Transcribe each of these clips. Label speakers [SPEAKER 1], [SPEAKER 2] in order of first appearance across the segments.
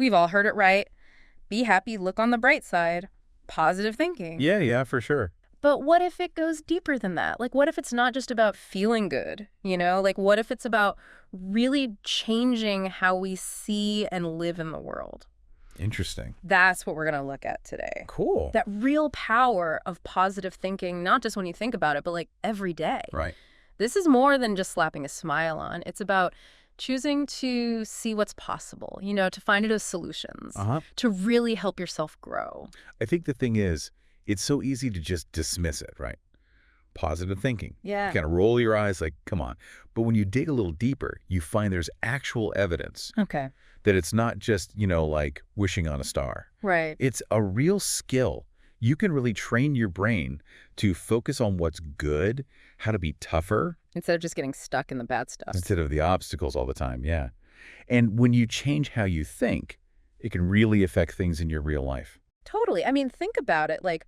[SPEAKER 1] We've all heard it right. Be happy, look on the bright side. Positive thinking.
[SPEAKER 2] Yeah, for sure.
[SPEAKER 1] But what if it goes deeper than that? Like, what if it's not just about feeling good, you know? Like, what if it's about really changing how we see and live in the world?
[SPEAKER 2] Interesting.
[SPEAKER 1] That's what we're going to look at today.
[SPEAKER 2] Cool.
[SPEAKER 1] That real power of positive thinking, not just when you think about it, but like every day.
[SPEAKER 2] Right.
[SPEAKER 1] This is more than just slapping a smile on. It's about choosing to see what's possible, you know, to find those solutions, to really help yourself grow.
[SPEAKER 2] I think the thing is, it's so easy to just dismiss it, right? Positive thinking.
[SPEAKER 1] Yeah.
[SPEAKER 2] You kind of roll your eyes like, come on. But when you dig a little deeper, you find there's actual evidence that it's not just, like wishing on a star.
[SPEAKER 1] Right.
[SPEAKER 2] It's a real skill. You can really train your brain to focus on what's good, how to be tougher.
[SPEAKER 1] Instead of just getting stuck in the bad stuff.
[SPEAKER 2] Instead of the obstacles all the time, yeah. And when you change how you think, it can really affect things in your real life.
[SPEAKER 1] Totally. I mean, think about it. Like,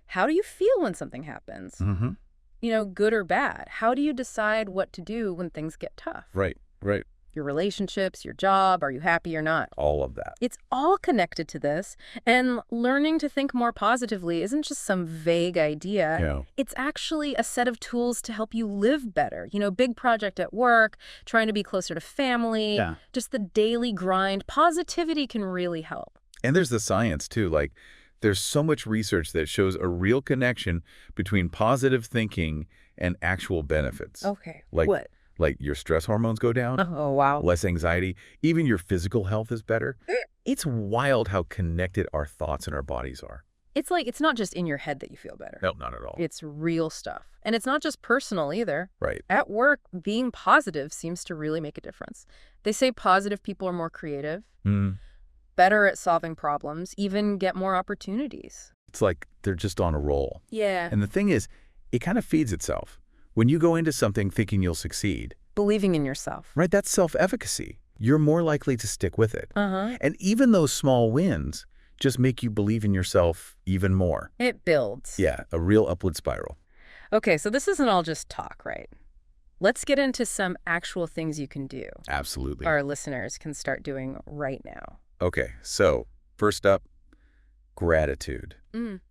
[SPEAKER 1] how do you feel when something happens? You know, good or bad? How do you decide what to do when things get tough?
[SPEAKER 2] Right.
[SPEAKER 1] Your relationships, your job, are you happy or not?
[SPEAKER 2] All of that.
[SPEAKER 1] It's all connected to this. And learning to think more positively isn't just some vague idea.
[SPEAKER 2] Yeah.
[SPEAKER 1] It's actually a set of tools to help you live better. You know, big project at work, trying to be closer to family, just the daily grind. Positivity can really help.
[SPEAKER 2] And there's the science, too. Like, there's so much research that shows a real connection between positive thinking and actual benefits.
[SPEAKER 1] Okay.
[SPEAKER 2] Like,
[SPEAKER 1] what?
[SPEAKER 2] Like your stress hormones go down.
[SPEAKER 1] Oh, wow.
[SPEAKER 2] Less anxiety. Even your physical health is better. It's wild how connected our thoughts and our bodies are.
[SPEAKER 1] It's like, it's not just in your head that you feel better.
[SPEAKER 2] No, not at all.
[SPEAKER 1] It's real stuff. And it's not just personal either.
[SPEAKER 2] Right.
[SPEAKER 1] At work, being positive seems to really make a difference. They say positive people are more creative, better at solving problems, even get more opportunities.
[SPEAKER 2] It's like they're just on a roll.
[SPEAKER 1] Yeah.
[SPEAKER 2] And the thing is, it kind of feeds itself. When you go into something thinking you'll succeed.
[SPEAKER 1] Believing in yourself.
[SPEAKER 2] Right, that's self-efficacy. You're more likely to stick with it. And even those small wins just make you believe in yourself even more.
[SPEAKER 1] It builds.
[SPEAKER 2] Yeah, a real upward spiral.
[SPEAKER 1] Okay, so this isn't all just talk, right? Let's get into some actual things you can do.
[SPEAKER 2] Absolutely.
[SPEAKER 1] Our listeners can start doing right now.
[SPEAKER 2] Okay, so first up, gratitude.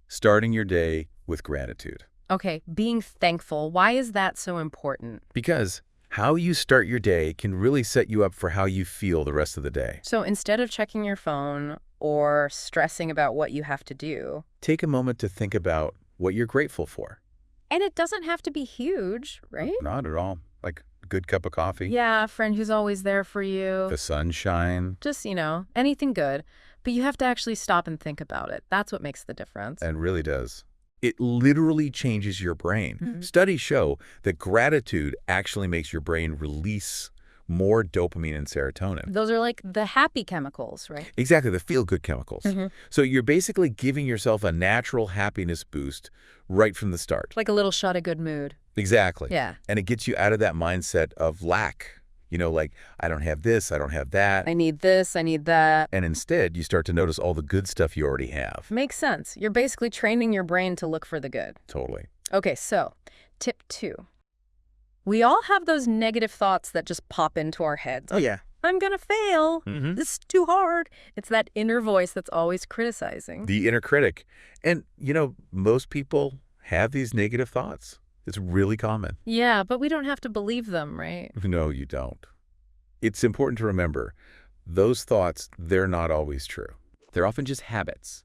[SPEAKER 2] Starting your day with gratitude.
[SPEAKER 1] Okay, being thankful. Why is that so important?
[SPEAKER 2] Because how you start your day can really set you up for how you feel the rest of the day.
[SPEAKER 1] So instead of checking your phone or stressing about what you have to do,
[SPEAKER 2] take a moment to think about what you're grateful for.
[SPEAKER 1] And it doesn't have to be huge, right?
[SPEAKER 2] Not at all. Like a good cup of coffee.
[SPEAKER 1] Yeah, a friend who's always there for you.
[SPEAKER 2] The sunshine.
[SPEAKER 1] Just, anything good. But you have to actually stop and think about it. That's what makes the difference.
[SPEAKER 2] And really does. It literally changes your brain. Studies show that gratitude actually makes your brain release more dopamine and serotonin.
[SPEAKER 1] Those are like the happy chemicals, right?
[SPEAKER 2] Exactly, the feel-good chemicals. So you're basically giving yourself a natural happiness boost right from the start.
[SPEAKER 1] Like a little shot of good mood.
[SPEAKER 2] Exactly.
[SPEAKER 1] Yeah.
[SPEAKER 2] And it gets you out of that mindset of lack. Like, I don't have this, I don't have that.
[SPEAKER 1] I need this, I need that.
[SPEAKER 2] And instead, you start to notice all the good stuff you already have.
[SPEAKER 1] Makes sense. You're basically training your brain to look for the good.
[SPEAKER 2] Totally.
[SPEAKER 1] Okay, so tip 2. We all have those negative thoughts that just pop into our heads.
[SPEAKER 2] Oh, yeah.
[SPEAKER 1] I'm gonna fail. This is too hard. It's that inner voice that's always criticizing.
[SPEAKER 2] The inner critic. And, most people have these negative thoughts. It's really common.
[SPEAKER 1] Yeah, but we don't have to believe them, right?
[SPEAKER 2] No, you don't. It's important to remember, those thoughts, they're not always true. They're often just habits,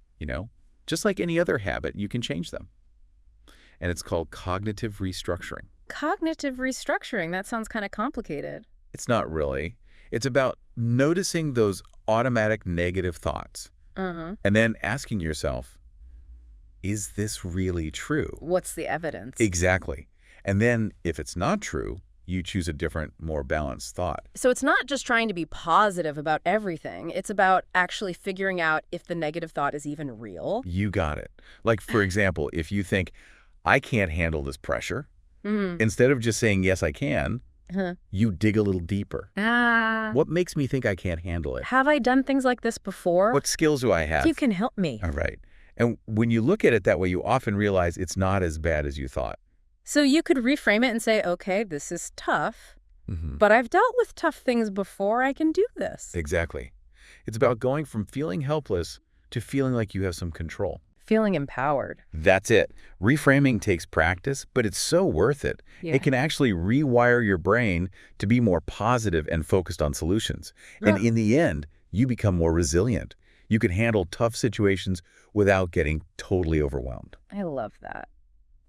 [SPEAKER 2] Just like any other habit, you can change them. And it's called cognitive restructuring.
[SPEAKER 1] Cognitive restructuring? That sounds kind of complicated.
[SPEAKER 2] It's not really. It's about noticing those automatic negative thoughts. And then asking yourself, is this really true?
[SPEAKER 1] What's the evidence?
[SPEAKER 2] Exactly. And then if it's not true, you choose a different, more balanced thought.
[SPEAKER 1] So it's not just trying to be positive about everything. It's about actually figuring out if the negative thought is even real.
[SPEAKER 2] You got it. Like, for example, if you think, I can't handle this pressure, instead of just saying, yes, I can, you dig a little deeper. What makes me think I can't handle it?
[SPEAKER 1] Have I done things like this before?
[SPEAKER 2] What skills do I have?
[SPEAKER 1] You can help me.
[SPEAKER 2] All right. And when you look at it that way, you often realize it's not as bad as you thought.
[SPEAKER 1] So you could reframe it and say, okay, this is tough, but I've dealt with tough things before. I can do this.
[SPEAKER 2] Exactly. It's about going from feeling helpless to feeling like you have some control.
[SPEAKER 1] Feeling empowered.
[SPEAKER 2] That's it. Reframing takes practice, but it's so worth it.
[SPEAKER 1] Yeah.
[SPEAKER 2] It can actually rewire your brain to be more positive and focused on solutions. And in the end, you become more resilient. You can handle tough situations without getting totally overwhelmed.
[SPEAKER 1] I love that.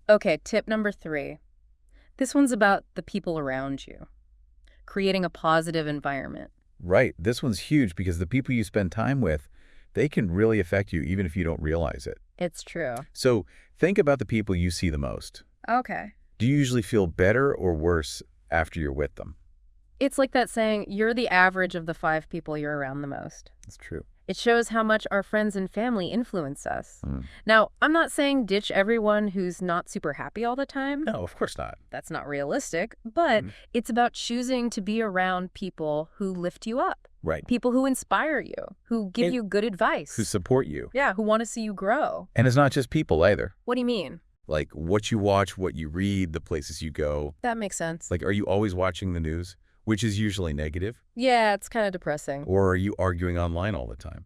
[SPEAKER 1] Okay, tip number 3. This one's about the people around you. Creating a positive environment.
[SPEAKER 2] Right. This one's huge because the people you spend time with, they can really affect you even if you don't realize it.
[SPEAKER 1] It's true.
[SPEAKER 2] So think about the people you see the most.
[SPEAKER 1] Okay.
[SPEAKER 2] Do you usually feel better or worse after you're with them?
[SPEAKER 1] It's like that saying, you're the average of the 5 people you're around the most.
[SPEAKER 2] That's true.
[SPEAKER 1] It shows how much our friends and family influence us.
[SPEAKER 2] Mm.
[SPEAKER 1] Now, I'm not saying ditch everyone who's not super happy all the time.
[SPEAKER 2] No, of course not.
[SPEAKER 1] That's not realistic, but it's about choosing to be around people who lift you up.
[SPEAKER 2] Right.
[SPEAKER 1] People who inspire you, who give you good advice.
[SPEAKER 2] Who support you.
[SPEAKER 1] Yeah, who want to see you grow.
[SPEAKER 2] And it's not just people either.
[SPEAKER 1] What do you mean?
[SPEAKER 2] Like what you watch, what you read, the places you go.
[SPEAKER 1] That makes sense.
[SPEAKER 2] Like, are you always watching the news, which is usually negative?
[SPEAKER 1] Yeah, it's kind of depressing.
[SPEAKER 2] Or are you arguing online all the time?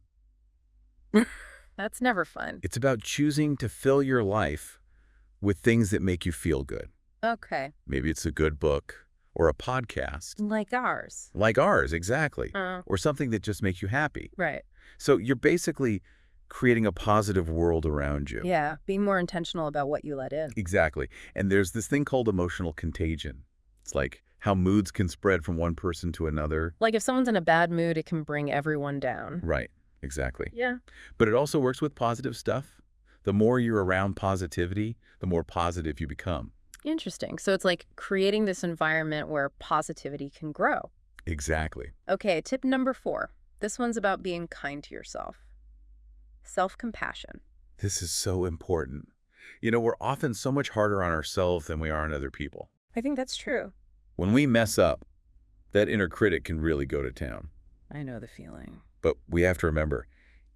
[SPEAKER 1] That's never fun.
[SPEAKER 2] It's about choosing to fill your life with things that make you feel good.
[SPEAKER 1] Okay.
[SPEAKER 2] Maybe it's a good book or a podcast.
[SPEAKER 1] Like ours.
[SPEAKER 2] Like ours, exactly.
[SPEAKER 1] Uh-huh.
[SPEAKER 2] Or something that just makes you happy.
[SPEAKER 1] Right.
[SPEAKER 2] So you're basically creating a positive world around you.
[SPEAKER 1] Yeah, being more intentional about what you let in.
[SPEAKER 2] Exactly. And there's this thing called emotional contagion. It's like how moods can spread from one person to another.
[SPEAKER 1] Like if someone's in a bad mood, it can bring everyone down.
[SPEAKER 2] Right. Exactly.
[SPEAKER 1] Yeah.
[SPEAKER 2] But it also works with positive stuff. The more you're around positivity, the more positive you become.
[SPEAKER 1] Interesting. So it's like creating this environment where positivity can grow.
[SPEAKER 2] Exactly.
[SPEAKER 1] Okay, tip number 4. This one's about being kind to yourself. Self-compassion.
[SPEAKER 2] This is so important. You know, we're often so much harder on ourselves than we are on other people.
[SPEAKER 1] I think that's true.
[SPEAKER 2] When we mess up, that inner critic can really go to town.
[SPEAKER 1] I know the feeling.
[SPEAKER 2] But we have to remember,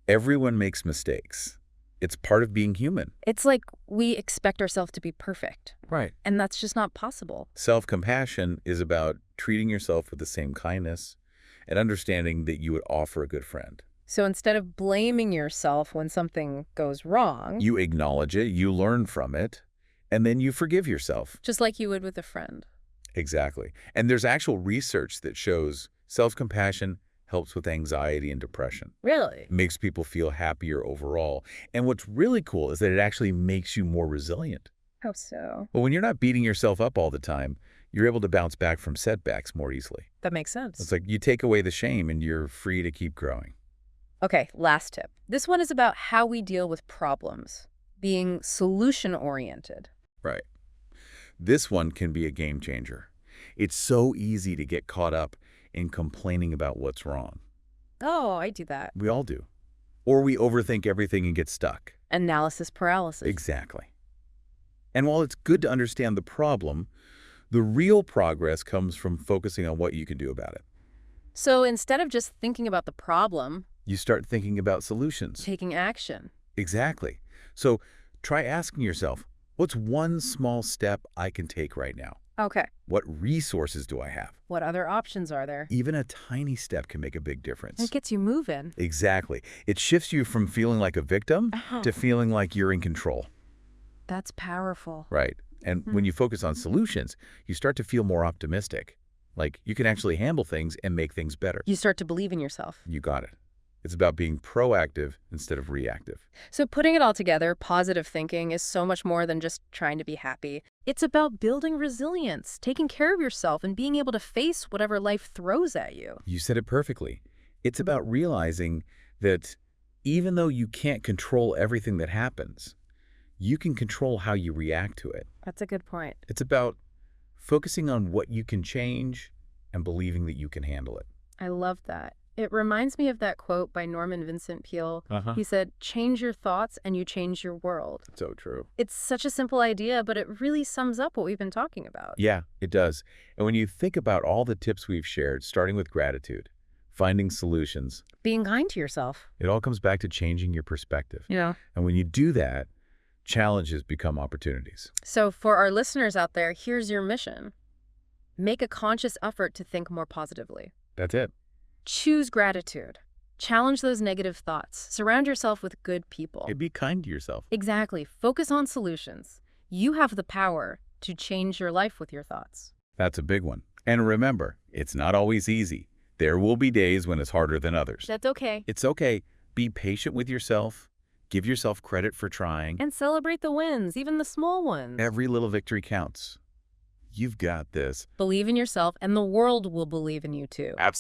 [SPEAKER 2] everyone makes mistakes. It's part of being human.
[SPEAKER 1] It's like we expect ourselves to be perfect.
[SPEAKER 2] Right.
[SPEAKER 1] And that's just not possible.
[SPEAKER 2] Self-compassion is about treating yourself with the same kindness and understanding that you would offer a good friend.
[SPEAKER 1] So instead of blaming yourself when something goes wrong,
[SPEAKER 2] You acknowledge it, you learn from it, and then you forgive yourself.
[SPEAKER 1] just like you would with a friend.
[SPEAKER 2] Exactly. And there's actual research that shows self-compassion helps with anxiety and depression.
[SPEAKER 1] Really?
[SPEAKER 2] Makes people feel happier overall. And what's really cool is that it actually makes you more resilient.
[SPEAKER 1] How so?
[SPEAKER 2] Well, when you're not beating yourself up all the time, you're able to bounce back from setbacks more easily.
[SPEAKER 1] That makes sense.
[SPEAKER 2] It's like you take away the shame and you're free to keep growing.
[SPEAKER 1] Okay, last tip. This one is about how we deal with problems, being solution-oriented.
[SPEAKER 2] Right. This one can be a game changer. It's so easy to get caught up in complaining about what's wrong.
[SPEAKER 1] Oh, I do that.
[SPEAKER 2] We all do. Or we overthink everything and get stuck.
[SPEAKER 1] Analysis paralysis.
[SPEAKER 2] Exactly. And while it's good to understand the problem, the real progress comes from focusing on what you can do about it.
[SPEAKER 1] So instead of just thinking about the problem,
[SPEAKER 2] You start thinking about solutions.
[SPEAKER 1] taking action.
[SPEAKER 2] Exactly. So try asking yourself, what's one small step I can take right now?
[SPEAKER 1] Okay.
[SPEAKER 2] What resources do I have?
[SPEAKER 1] What other options are there?
[SPEAKER 2] Even a tiny step can make a big difference.
[SPEAKER 1] It gets you moving.
[SPEAKER 2] Exactly. It shifts you from feeling like a victim to feeling like you're in control.
[SPEAKER 1] That's powerful.
[SPEAKER 2] Right. And when you focus on solutions, you start to feel more optimistic. Like you can actually handle things and make things better.
[SPEAKER 1] You start to believe in yourself.
[SPEAKER 2] You got it. It's about being proactive instead of reactive.
[SPEAKER 1] So putting it all together, positive thinking is so much more than just trying to be happy. It's about building resilience, taking care of yourself, and being able to face whatever life throws at you.
[SPEAKER 2] You said it perfectly. It's about realizing that even though you can't control everything that happens, you can control how you react to it.
[SPEAKER 1] That's a good point.
[SPEAKER 2] It's about focusing on what you can change and believing that you can handle it.
[SPEAKER 1] I love that. It reminds me of that quote by Norman Vincent Peale. He said, "Change your thoughts and you change your world."
[SPEAKER 2] So true.
[SPEAKER 1] It's such a simple idea, but it really sums up what we've been talking about.
[SPEAKER 2] Yeah, it does. And when you think about all the tips we've shared, starting with gratitude, finding solutions,
[SPEAKER 1] Being kind to yourself.
[SPEAKER 2] it all comes back to changing your perspective.
[SPEAKER 1] Yeah.
[SPEAKER 2] And when you do that, challenges become opportunities.
[SPEAKER 1] So for our listeners out there, here's your mission. Make a conscious effort to think more positively.
[SPEAKER 2] That's it.
[SPEAKER 1] Choose gratitude. Challenge those negative thoughts. Surround yourself with good people.
[SPEAKER 2] And be kind to yourself.
[SPEAKER 1] Exactly. Focus on solutions. You have the power to change your life with your thoughts.
[SPEAKER 2] That's a big one. And remember, it's not always easy. There will be days when it's harder than others.
[SPEAKER 1] That's okay.
[SPEAKER 2] It's okay. Be patient with yourself. Give yourself credit for trying.
[SPEAKER 1] And celebrate the wins, even the small ones.
[SPEAKER 2] Every little victory counts. You've got this.
[SPEAKER 1] Believe in yourself, and the world will believe in you too.
[SPEAKER 2] Absolutely.